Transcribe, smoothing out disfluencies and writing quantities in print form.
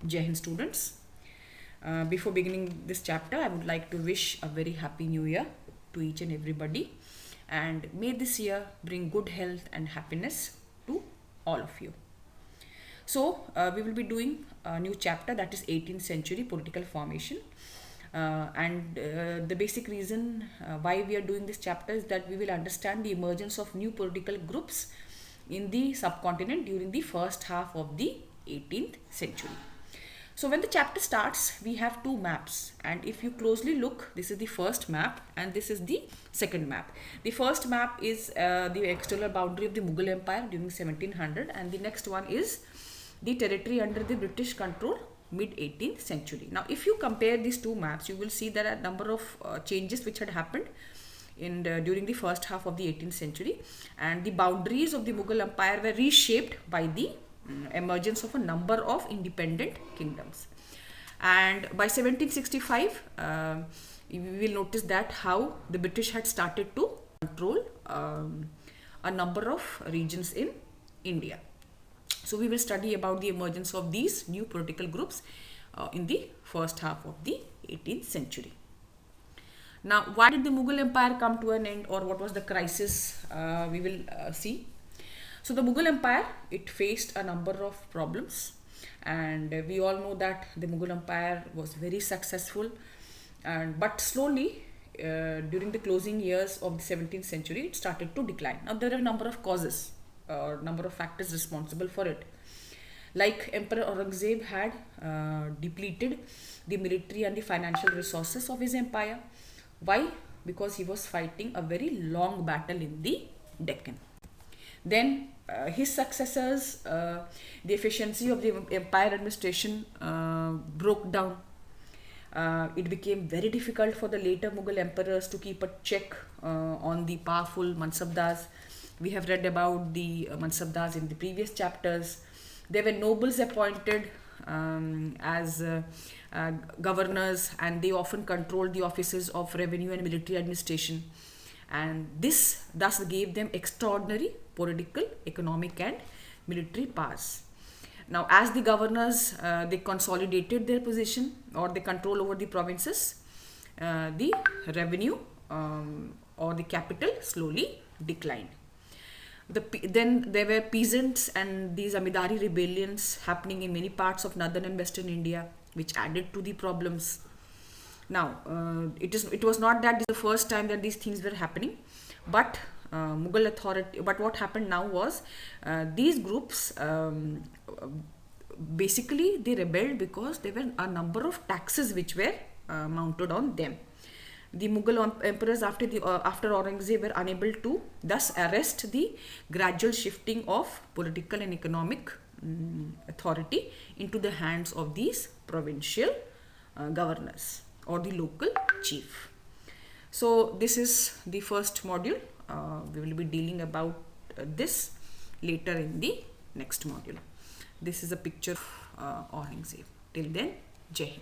Jai Hind students. Before beginning this chapter, I would like to wish a very happy new year to each and everybody, and may this year bring good health and happiness to all of you. So we will be doing a new chapter, that is 18th century political formation. The basic reason why we are doing this chapter is that we will understand the emergence of new political groups in the subcontinent during the first half of the 18th century. So when the chapter starts, we have two maps, and if you closely look, this is the first map and this is the second map. The first map is the external boundary of the Mughal Empire during 1700, and the next one is the territory under the British control mid 18th century. Now if you compare these two maps, you will see there are a number of changes which had happened in during the first half of the 18th century, and the boundaries of the Mughal Empire were reshaped by the emergence of a number of independent kingdoms. And by 1765 we will notice that how the British had started to control a number of regions in India. So we will study about the emergence of these new political groups in the first half of the 18th century. Now, why did the Mughal Empire come to an end, or what was the crisis? We will see. So the Mughal Empire, it faced a number of problems, and we all know that the Mughal Empire was very successful, but slowly during the closing years of the 17th century, it started to decline. Now there are a number of causes, or number of factors responsible for it. Like Emperor Aurangzeb had depleted the military and the financial resources of his empire. Why? Because he was fighting a very long battle in the Deccan. Then his successors, the efficiency of the empire administration broke down. It became very difficult for the later Mughal emperors to keep a check on the powerful Mansabdars. We have read about the Mansabdars in the previous chapters. There were nobles appointed as governors, and they often controlled the offices of revenue and military administration. And this thus gave them extraordinary political, economic and military powers. Now as the governors, they consolidated their position or the control over the provinces, the revenue or the capital slowly declined. Then there were peasants and these Amidari rebellions happening in many parts of northern and western India, which added to the problems. Now it was not that this is the first time that these things were happening, but Mughal authority. But what happened now was these groups basically they rebelled because there were a number of taxes which were mounted on them. The Mughal emperors after Aurangzeb were unable to thus arrest the gradual shifting of political and economic authority into the hands of these provincial governors or the local chief. So this is the first module. We will be dealing about this later in the next module. This is a picture of Aurangzeb. Till then, Jai Hind.